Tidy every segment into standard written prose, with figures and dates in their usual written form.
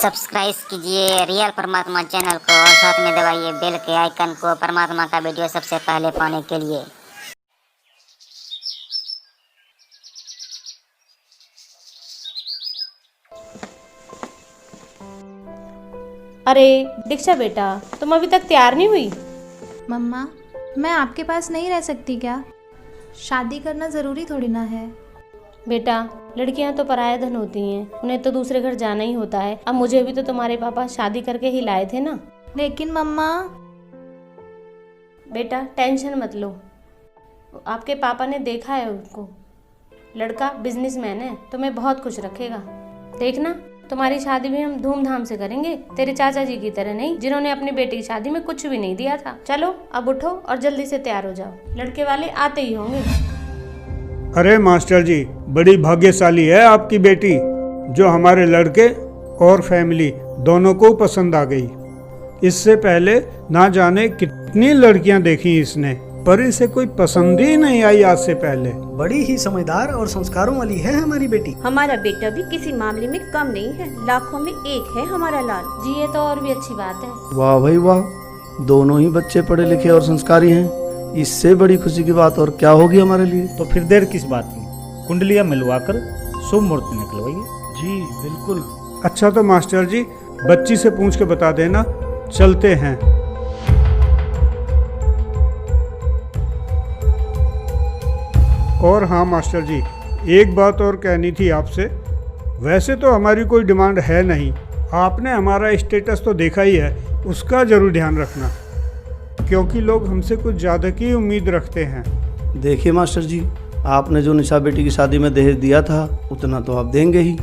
Subscribe कीजिए real परमात्मा channel को और साथ में दबाइए बेल के आइकन को परमात्मा का वीडियो सबसे पहले पाने के लिए। अरे दीक्षा बेटा, तुम अभी तक तैयार नहीं हुई? मम्मा, मैं आपके पास नहीं रह सकती क्या? शादी करना ज़रूरी थोड़ी ना है। बेटा, लड़कियां तो पराया धन होती हैं, उन्हें तो दूसरे घर जाना ही होता है। अब मुझे भी तो तुम्हारे पापा शादी करके ही लाए थे ना। लेकिन मम्मा। बेटा टेंशन मत लो, आपके पापा ने देखा है उनको, लड़का बिजनेसमैन है, तुम्हें बहुत खुश रखेगा। देखना, तुम्हारी शादी भी हम धूमधाम से करेंगे, तेरे चाचा जी की तरह नहीं जिन्होंने अपनी बेटी की शादी में कुछ भी नहीं दिया था। चलो अब उठो और जल्दी से तैयार हो जाओ, लड़के वाले आते ही होंगे। अरे मास्टर जी, बड़ी भाग्यशाली है आपकी बेटी, जो हमारे लड़के और फैमिली दोनों को पसंद आ गई। इससे पहले ना जाने कितनी लड़कियां देखी इसने, पर इसे कोई पसंद ही नहीं आई आज से पहले। बड़ी ही समझदार और संस्कारों वाली है हमारी बेटी। हमारा बेटा भी किसी मामले में कम नहीं है, लाखों में एक है हमारा लाल जी। ये तो और भी अच्छी बात है। वाह भाई वाह, दोनों ही बच्चे पढ़े लिखे और संस्कारी हैं। इससे बड़ी खुशी की बात और क्या होगी हमारे लिए। तो फिर देर किस बात की, कुंडलियां मिलवाकर शुभ मुहूर्त निकलवाइए। जी बिल्कुल। अच्छा तो मास्टर जी, बच्ची से पूछ के बता देना, चलते हैं। और हाँ मास्टर जी, एक बात और कहनी थी आपसे। वैसे तो हमारी कोई डिमांड है नहीं, आपने हमारा स्टेटस तो देखा ही है, उसका जरूर ध्यान रखना, क्योंकि लोग हमसे कुछ ज़्यादा की उम्मीद रखते हैं। देखिए मास्टर जी, आपने जो निशा बेटी की शादी में दहेज दिया था उतना तो आप देंगे ही।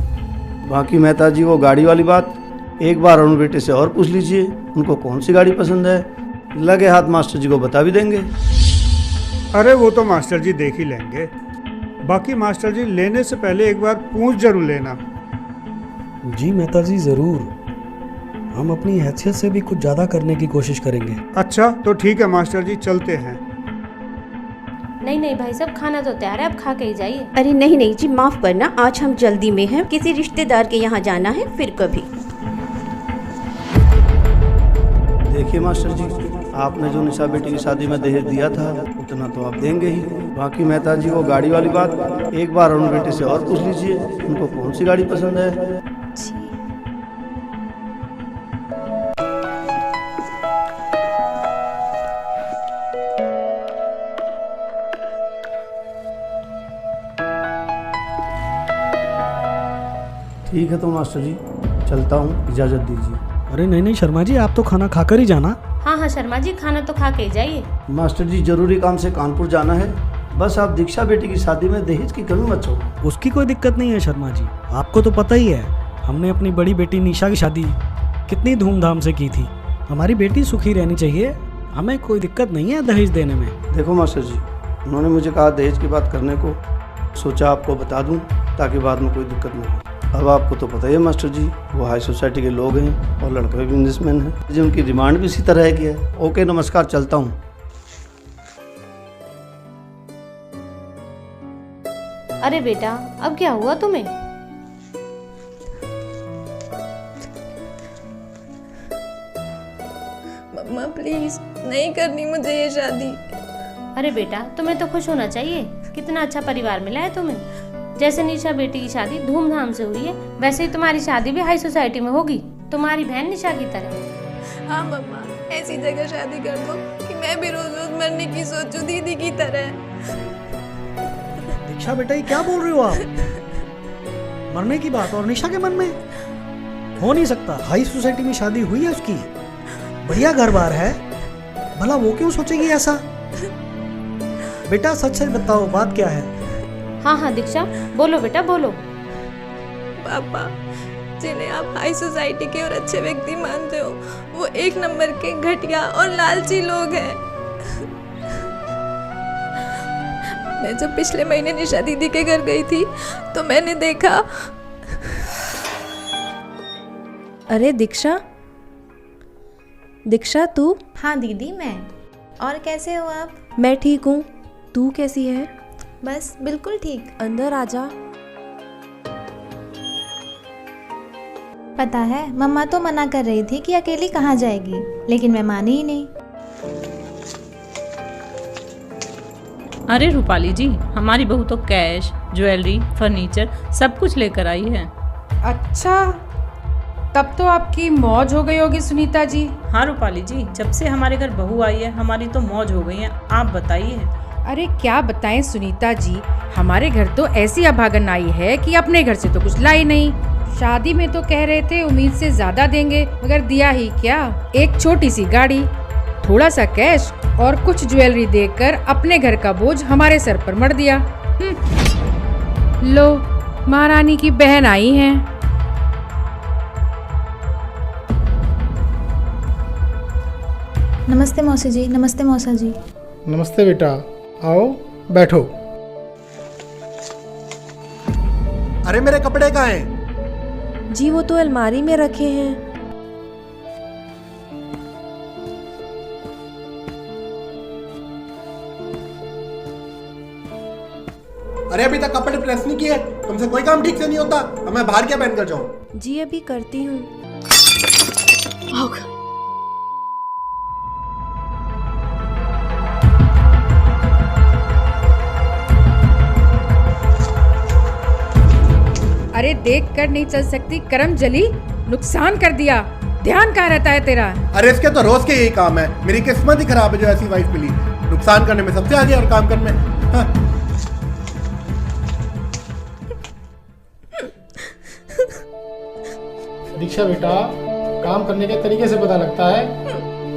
बाकी मेहता जी, वो गाड़ी वाली बात एक बार अरुण बेटे से और पूछ लीजिए, उनको कौन सी गाड़ी पसंद है, लगे हाथ मास्टर जी को बता भी देंगे। अरे वो तो मास्टर जी देख ही लेंगे। बाकी मास्टर जी, लेने से पहले एक बार पूछ जरूर लेना। जी मेहता जी, जरूर। हम अपनी हैसियत से भी कुछ ज्यादा करने की कोशिश करेंगे। अच्छा तो ठीक है मास्टर जी, चलते हैं। नहीं नहीं भाई साहब, खाना तो तैयार है, आप खा के ही जाइए। अरे नहीं नहीं जी, माफ करना, आज हम जल्दी में हैं, किसी रिश्तेदार के यहाँ जाना है, फिर कभी। देखिए मास्टर जी, आपने जो निशा बेटी की शादी में दहेज दिया था उतना तो आप देंगे ही। बाकी मेहता जी, वो गाड़ी वाली बात एक बार अरुण बेटे से और पूछ लीजिए, उनको कौन सी गाड़ी पसंद है। ठीक है तो मास्टर जी, चलता हूँ, इजाज़त दीजिए। अरे नहीं नहीं शर्मा जी, आप तो खाना खाकर ही जाना। हाँ हाँ शर्मा जी, खाना तो खा के ही जाइए। मास्टर जी, जरूरी काम से कानपुर जाना है, बस आप दीक्षा बेटी की शादी में दहेज की कमी मत छोड़ो। उसकी कोई दिक्कत नहीं है शर्मा जी, आपको तो पता ही है हमने अपनी बड़ी बेटी निशा की शादी कितनी धूमधाम से की थी। हमारी बेटी सुखी रहनी चाहिए, हमें कोई दिक्कत नहीं है दहेज देने में। देखो मास्टर जी, उन्होंने मुझे कहा दहेज की बात करने को, सोचा आपको बता दूं ताकि बाद में कोई दिक्कत ना हो। अब आपको तो पता ही है मास्टर जी, वो हाई सोसाइटी के लोग हैं और लड़का भी बिजनेसमैन है, जो उनकी डिमांड भी इसी तरह की है। ओके नमस्कार, चलता हूँ। अरे बेटा, अब क्या हुआ तुम्हें? मम्मा प्लीज, नहीं करनी मुझे ये शादी। अरे बेटा, तुम्हें तो खुश होना चाहिए, कितना अच्छा परिवार मिला है तुम्हें। जैसे निशा बेटी की शादी धूमधाम से हुई है, वैसे ही तुम्हारी शादी भी हाई सोसाइटी में होगी, तुम्हारी बहन निशा की तरह। हाँ मम्मा, ऐसी जगह शादी कर दो कि मैं भी रोज रोज मरने की सोचूं दीदी की तरह। दीक्षा बेटा, ये क्या बोल रहे हो आप? मरने की बात और निशा के मन में हो नहीं सकता। हाई सोसाइटी में शादी हुई है उसकी, बढ़िया घर बार है, भला वो क्यों सोचेगी ऐसा? बेटा सच सच बताओ, बात क्या है? हाँ हाँ दीक्षा, बोलो बेटा बोलो। पापा, जिन्हें आप हाई सोसाइटी के और अच्छे व्यक्ति मानते हो, वो एक नंबर के घटिया और लालची लोग हैं। मैं जब पिछले महीने निशा दीदी के घर गई थी तो मैंने देखा। अरे दीक्षा, दीक्षा तू? हाँ दीदी, मैं। और कैसे हो आप? मैं ठीक हूँ, तू कैसी है? बस बिल्कुल ठीक। अंदर आजा। पता है मम्मा तो मना कर रही थी कि अकेली कहाँ जाएगी, लेकिन मैं मानी ही नहीं। अरे रूपाली जी, हमारी बहू तो कैश, ज्वेलरी, फर्नीचर सब कुछ लेकर आई है। अच्छा, तब तो आपकी मौज हो गई होगी सुनीता जी। हाँ रूपाली जी, जब से हमारे घर बहू आई है हमारी तो मौज हो गई है। आप बताइए। अरे क्या बताएं सुनीता जी, हमारे घर तो ऐसी अभागन आई है कि अपने घर से तो कुछ लाई नहीं। शादी में तो कह रहे थे उम्मीद से ज्यादा देंगे, मगर दिया ही क्या, एक छोटी सी गाड़ी, थोड़ा सा कैश और कुछ ज्वेलरी देकर अपने घर का बोझ हमारे सर पर मढ़ दिया। लो, महारानी की बहन आई हैं। नमस्ते मौसी जी। नमस्ते मौसा जी। नमस्ते बेटा, आओ बैठो। अरे मेरे कपड़े कहाँ हैं? जी वो तो अलमारी में रखे हैं। अरे अभी तक कपड़े प्रेस नहीं किए, तुमसे कोई काम ठीक से नहीं होता। अब मैं बाहर क्या पहन कर जाऊं? जी अभी करती हूँ। अरे देख कर नहीं चल सकती, करम जली, नुकसान कर दिया। ध्यान कहाँ रहता है तेरा? अरे इसके तो रोज के यही काम है। मेरी किस्मत ही खराब है जो ऐसी वाइफ मिली। नुकसान करने में सबसे आगे और काम करने में। हाँ। दीक्षा बेटा, काम करने के तरीके से पता लगता है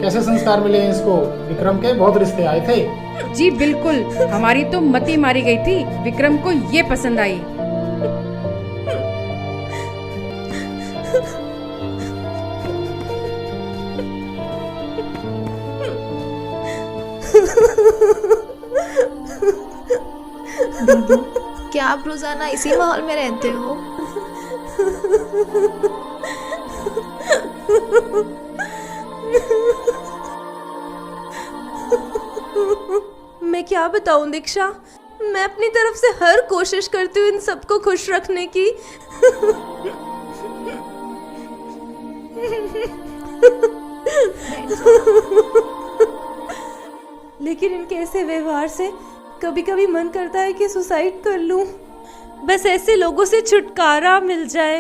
कैसे संस्कार मिले हैं इसको। विक्रम के बहुत रिश्ते आए थे। जी बिल्कुल, हमारी तो मती मारी गई थी, विक्रम को ये पसंद आई। दीदी, क्या आप रोजाना इसी माहौल में रहते हो? मैं क्या बताऊं दीक्षा, मैं अपनी तरफ से हर कोशिश करती हूँ इन सबको खुश रखने की। लेकिन इनके ऐसे व्यवहार से कभी कभी मन करता है कि सुसाइड कर लूं, बस ऐसे लोगों से छुटकारा मिल जाए।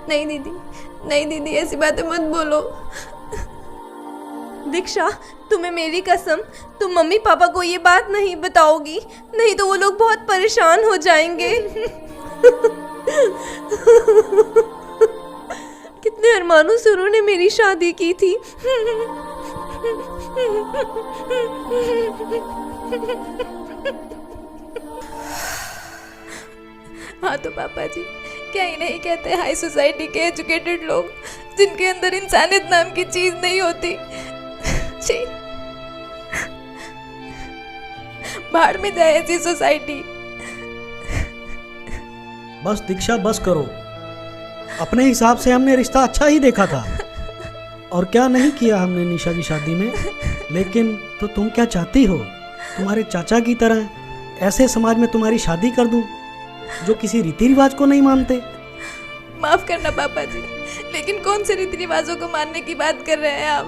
नहीं दीदी, नहीं दीदी, ऐसी बातें मत बोलो। दीक्षा, तुम्हें मेरी कसम, तुम मम्मी पापा को ये बात नहीं बताओगी, नहीं तो वो लोग बहुत परेशान हो जाएंगे। कितने अरमानों से उन्होंने मेरी शादी की थी। हाँ तो पापा जी, क्या ही नहीं कहते हाई सोसाइटी के एजुकेटेड लोग, जिनके अंदर इंसानियत नाम की चीज नहीं होती। छी, बाहर में जाए ऐसी सोसाइटी। बस दीक्षा, बस करो। अपने हिसाब से हमने रिश्ता अच्छा ही देखा था, और क्या नहीं किया हमने निशा की शादी में। लेकिन तो तुम क्या चाहती हो? तुम्हारे चाचा की तरह ऐसे समाज में तुम्हारी शादी कर दूं जो किसी रीति रिवाज को नहीं मानते? माफ करना पापा जी, लेकिन कौन से रीति रिवाजों को मानने की बात कर रहे हैं आप?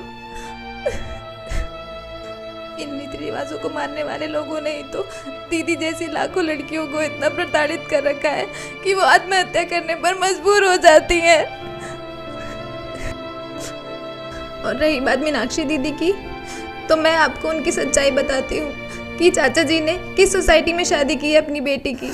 इन रीति रिवाजों को मानने वाले लोगों ने ही तो दीदी जैसी लाखों लड़कियों को इतना प्रताड़ित कर रखा है कि वो आत्महत्या करने पर मजबूर हो जाती हैं। और रही बात मीनाक्षी दीदी की, तो मैं आपको उनकी सच्चाई बताती हूँ कि चाचा जी ने किस सोसाइटी में शादी की है अपनी बेटी की।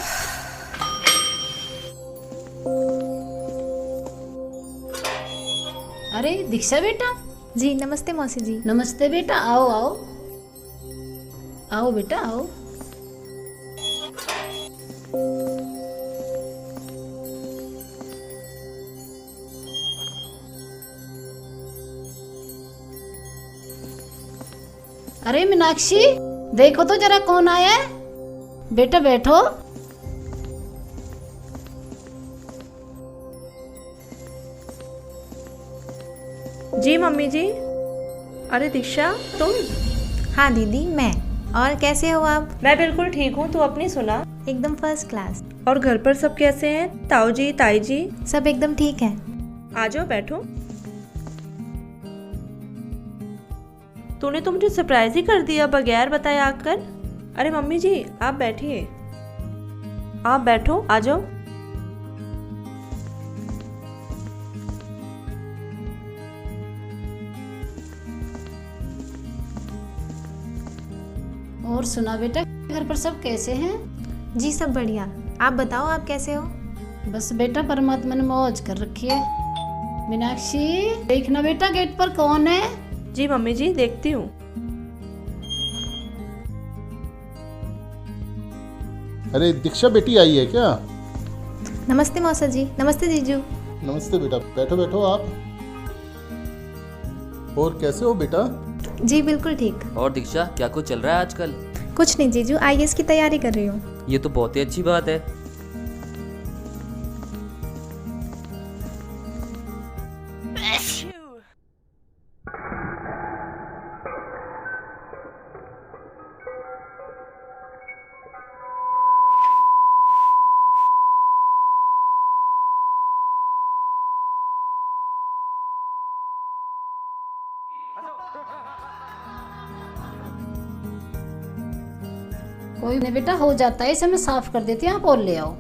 अरे दीक्षा बेटा। जी नमस्ते मौसी जी। नमस्ते बेटा, आओ आओ आओ बेटा आओ। अरे मीनाक्षी, देखो तो जरा कौन आया है। बेटा बैठो। जी मम्मी जी। अरे दीक्षा, तुम? हाँ दीदी, मैं। और कैसे हो आप? मैं बिल्कुल ठीक हूँ, तू अपनी सुना? एकदम फर्स्ट क्लास। और घर पर सब कैसे हैं? ताऊ जी, ताई जी? सब एकदम ठीक है। आ जाओ बैठो। तूने तो मुझे सरप्राइज ही कर दिया बगैर बताए आकर। अरे मम्मी जी आप बैठिए, आप बैठो, आ जाओ। और सुना बेटा, घर पर सब कैसे हैं? जी सब बढ़िया। आप बताओ आप कैसे हो? बस बेटा परमात्मा ने मौज कर रखी है। मीनाक्षी देखना बेटा गेट पर कौन है। जी मम्मी जी देखती हूँ। अरे दीक्षा बेटी आई है क्या? नमस्ते मौसा जी। नमस्ते जीजू। नमस्ते बेटा, बैठो बैठो आप। और कैसे हो बेटा? जी बिल्कुल ठीक। और दीक्षा क्या कुछ चल रहा है आजकल? कुछ नहीं जीजू, IAS की तैयारी कर रही हूँ। ये तो बहुत ही अच्छी बात है। कोई नहीं बेटा, हो जाता है, इसे मैं साफ कर देती हूँ, आप और ले आओ।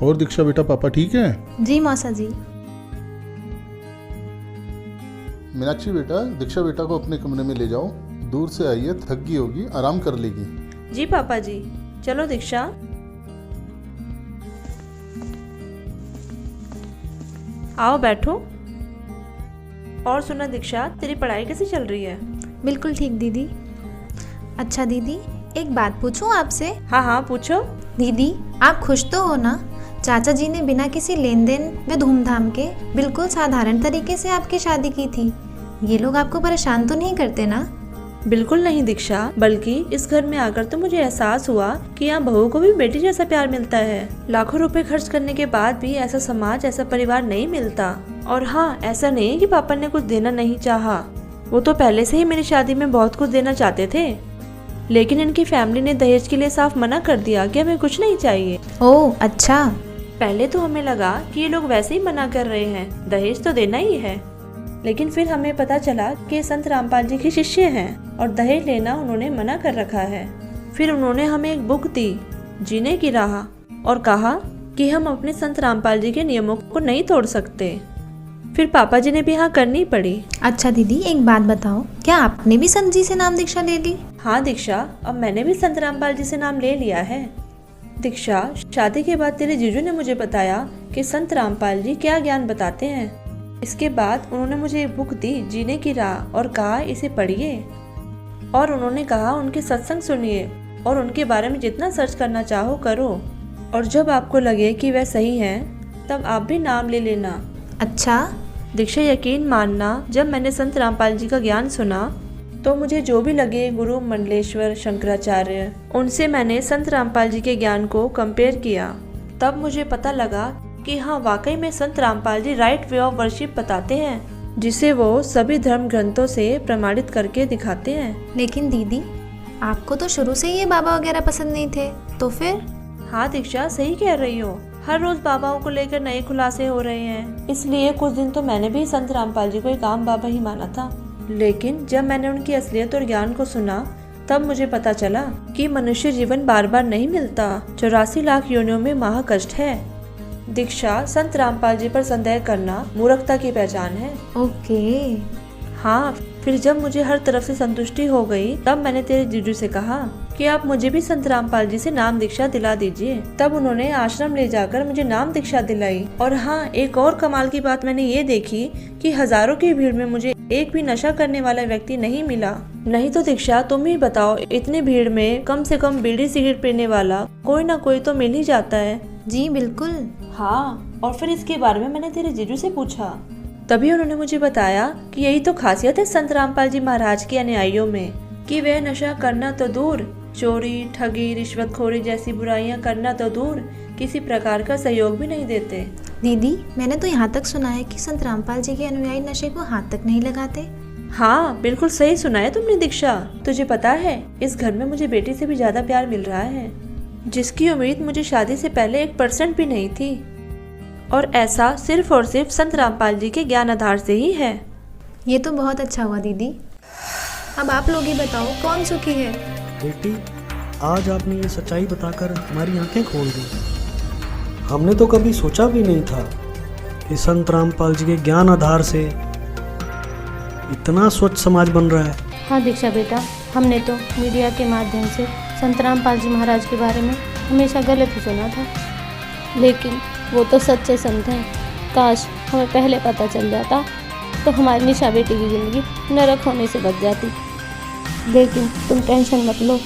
और दीक्षा बेटा पापा ठीक है? जी मौसा जी। मीनाक्षी बेटा दीक्षा बेटा को अपने कमरे में ले जाओ, दूर से आई है, थक गई होगी, आराम कर लेगी। जी पापा जी। चलो दीक्षा। आओ बैठो। और सुना दीक्षा, तेरी पढ़ाई कैसी चल रही है? बिल्कुल ठीक दीदी। अच्छा दीदी एक बात पूछूं आपसे? हाँ हाँ पूछो। दीदी आप खुश तो हो ना? चाचा जी ने बिना किसी लेन देन व धूमधाम के बिल्कुल साधारण तरीके से आपकी शादी की थी। ये लोग आपको परेशान तो नहीं करते ना? बिल्कुल नहीं दीक्षा, बल्कि इस घर में आकर तो मुझे एहसास हुआ कि यहाँ बहू को भी बेटी जैसा प्यार मिलता है। लाखों रुपए खर्च करने के बाद भी ऐसा समाज, ऐसा परिवार नहीं मिलता। और हाँ, ऐसा नहीं है कि पापा ने कुछ देना नहीं चाहा, वो तो पहले से ही मेरी शादी में बहुत कुछ देना चाहते थे, लेकिन इनकी फैमिली ने दहेज के लिए साफ मना कर दिया कि हमें कुछ नहीं चाहिए। ओह अच्छा। पहले तो हमें लगा कि ये लोग वैसे ही मना कर रहे हैं, दहेज तो देना ही है, लेकिन फिर हमें पता चला कि संत रामपाल जी के शिष्य हैं और दहेज लेना उन्होंने मना कर रखा है। फिर उन्होंने हमें एक बुक दी, जीने की राह, और कहा कि हम अपने संत रामपाल जी के नियमों को नहीं तोड़ सकते। फिर पापा जी ने भी हाँ करनी पड़ी। अच्छा दीदी एक बात बताओ, क्या आपने भी संत जी से नाम दीक्षा ले ली? हाँ दीक्षा, अब मैंने भी संत रामपाल जी से नाम ले लिया है। दीक्षा, शादी के बाद तेरे जीजू ने मुझे बताया कि संत रामपाल जी क्या ज्ञान बताते हैं। इसके बाद उन्होंने मुझे एक बुक दी, जीने की राह, और कहा इसे पढ़िए। और उन्होंने कहा उनके सत्संग सुनिए और उनके बारे में जितना सर्च करना चाहो करो, और जब आपको लगे कि वह सही हैं तब आप भी नाम ले लेना। अच्छा दीक्षा, यकीन मानना, जब मैंने संत रामपाल जी का ज्ञान सुना तो मुझे जो भी लगे गुरु मंडलेश्वर, शंकराचार्य, उनसे मैंने संत रामपाल जी के ज्ञान को कंपेयर किया। तब मुझे पता लगा कि हाँ वाकई में संत Rampal ji right way of worship बताते हैं, जिसे वो सभी धर्म ग्रंथों से प्रमाणित करके दिखाते हैं। लेकिन दीदी आपको तो शुरू से ये बाबा वगैरह पसंद नहीं थे, तो फिर? हाँ दीक्षा, सही कह रही हो, हर रोज बाबाओं को लेकर नए खुलासे हो रहे हैं, इसलिए कुछ दिन तो मैंने भी संत रामपाल जी को एक आम बाबा ही माना था। लेकिन जब मैंने उनकी असलियत और ज्ञान को सुना तब मुझे पता चला कि मनुष्य जीवन बार बार नहीं मिलता, 84 लाख योनियों में महाकष्ट है। दीक्षा, संत रामपाल जी पर संदेह करना मूर्खता की पहचान है। ओके। हाँ, फिर जब मुझे हर तरफ से संतुष्टि हो गई तब मैंने तेरे जीजू से कहा कि आप मुझे भी संत रामपाल जी से नाम दीक्षा दिला दीजिए। तब उन्होंने आश्रम ले जाकर मुझे नाम दीक्षा दिलाई। और हाँ, एक और कमाल की बात मैंने ये देखी कि हजारों की भीड़ में मुझे एक भी नशा करने वाला व्यक्ति नहीं मिला। नहीं तो दीक्षा, तुम ही बताओ, इतनी भीड़ में कम से कम बीड़ी सिगरेट पीने वाला कोई ना कोई तो मिल ही जाता है। जी बिल्कुल। हाँ, और फिर इसके बारे में मैंने तेरे जीजू से पूछा, तभी उन्होंने मुझे बताया कि यही तो खासियत है संत रामपाल जी महाराज के अनुयायियों में, कि वे नशा करना तो दूर, चोरी, ठगी, रिश्वतखोरी जैसी बुराइयां करना तो दूर, किसी प्रकार का सहयोग भी नहीं देते। दीदी, मैंने तो यहाँ तक सुना है कि संत रामपाल जी के अनुयायी नशे को हाथ तक नहीं लगाते। हाँ, बिल्कुल सही सुना है तुमने दीक्षा। तुझे पता है, इस घर में मुझे बेटी से भी ज्यादा प्यार मिल रहा है, जिसकी उम्मीद मुझे शादी से पहले 1% भी नहीं थी। और ऐसा सिर्फ और सिर्फ संत रामपाल जी के ज्ञान आधार से ही है। ये तो बहुत अच्छा हुआ दीदी। अब आप लोग ही बताओ, कौन सुखी है? बेटी, आज आपने ये सच्चाई बताकर हमारी आंखें खोल दी। हमने तो कभी सोचा भी नहीं था कि संत रामपाल जी के ज्ञान आधार से इतना स्वच्छ समाज बन रहा है। हाँ दीक्षा बेटा, हमने तो मीडिया के माध्यम से संत रामपाल जी महाराज के बारे में हमेशा गलत ही सुना था, लेकिन वो तो सच्चे संत हैं। काश हमें पहले पता चल जाता तो हमारी निशा बेटी की ज़िंदगी नरक होने से बच जाती। लेकिन तुम टेंशन मत लो,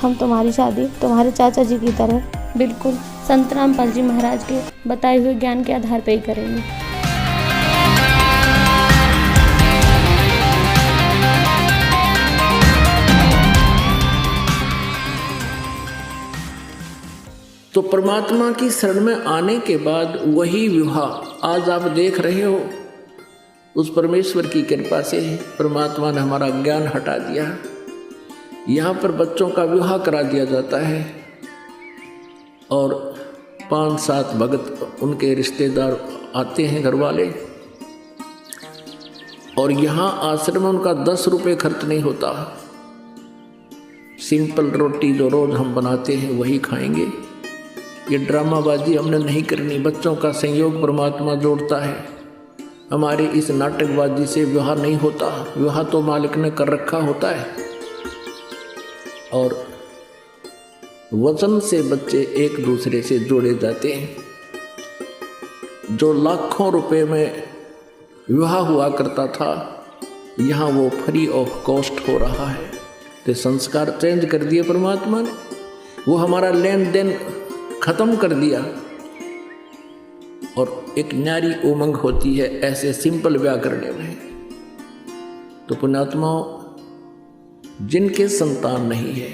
हम तुम्हारी शादी तुम्हारे चाचा जी की तरह बिल्कुल संत रामपाल जी महाराज के बताए हुए ज्ञान के आधार पर ही करेंगे। तो परमात्मा की शरण में आने के बाद वही विवाह आज आप देख रहे हो, उस परमेश्वर की कृपा से परमात्मा ने हमारा ज्ञान हटा दिया। यहाँ पर बच्चों का विवाह करा दिया जाता है और 5-7 भगत उनके रिश्तेदार आते हैं, घर वाले, और यहाँ आश्रम में उनका 10 रुपये खर्च नहीं होता। सिंपल रोटी जो रोज हम बनाते हैं वही खाएंगे। ये ड्रामाबाजी हमने नहीं करनी। बच्चों का संयोग परमात्मा जोड़ता है। हमारे इस नाटकबाजी से विवाह नहीं होता। विवाह तो मालिक ने कर रखा होता है। और वचन से बच्चे एक दूसरे से जोड़े जाते हैं। जो लाखों रुपए में विवाह हुआ करता था, यहाँ वो फ्री ऑफ कॉस्ट हो रहा है। तो संस्कार चेंज कर दिए परमात्मा ने, वो हमारा लेन देन खत्म कर दिया और एक न्यारी उमंग होती है ऐसे सिंपल ब्याह करने में। तो पुण्यात्माओं, जिनके संतान नहीं है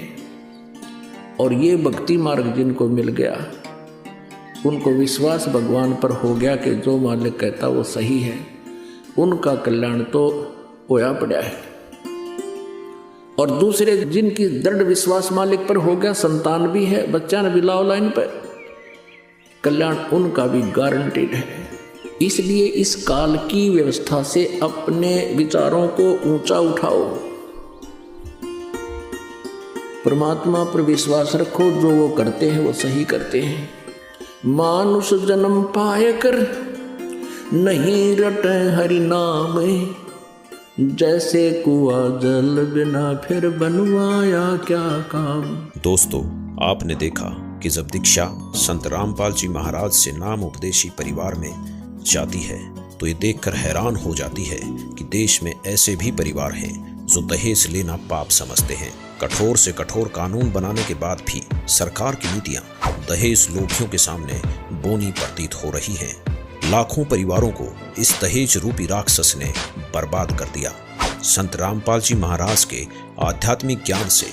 और ये भक्ति मार्ग जिनको मिल गया, उनको विश्वास भगवान पर हो गया कि जो मालिक कहता वो सही है, उनका कल्याण तो होया पड़ा है। और दूसरे जिनकी दृढ़ विश्वास मालिक पर हो गया, संतान भी है, बच्चा ने भी लाओ लाइन पर, कल्याण उनका भी गारंटेड है। इसलिए इस काल की व्यवस्था से अपने विचारों को ऊंचा उठाओ, परमात्मा पर विश्वास रखो। जो वो करते हैं वो सही करते हैं। मानुष जन्म पाए कर नहीं रटे हरि नाम, जैसे कुआ जल बिना फिर बनवाया क्या काम। दोस्तों, आपने देखा कि जब दीक्षा संत रामपाल जी महाराज से नाम उपदेशी परिवार में जाती है तो ये देखकर हैरान हो जाती है कि देश में ऐसे भी परिवार हैं जो दहेज लेना पाप समझते हैं। कठोर से कठोर कानून बनाने के बाद भी सरकार की नीतियां दहेज लोभियों के सामने बोनी प्रतीत हो रही हैं। लाखों परिवारों को इस दहेज रूपी राक्षस ने बर्बाद कर दिया। संत रामपाल जी महाराज के आध्यात्मिक ज्ञान से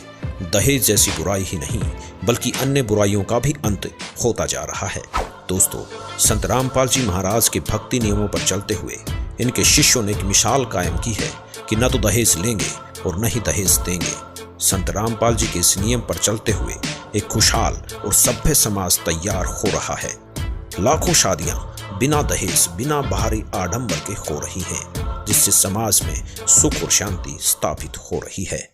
दहेज जैसी बुराई ही नहीं बल्कि अन्य बुराइयों का भी अंत होता जा रहा है। दोस्तों, संत रामपाल जी महाराज के भक्ति नियमों पर चलते हुए इनके शिष्यों ने एक मिसाल कायम की है कि न तो दहेज लेंगे और न ही दहेज देंगे। संत रामपाल जी के इस नियम पर चलते हुए एक खुशहाल और सभ्य समाज तैयार हो रहा है। लाखों शादियां बिना दहेज, बिना बाहरी आडंबर के हो रही हैं, जिससे समाज में सुख और शांति स्थापित हो रही है।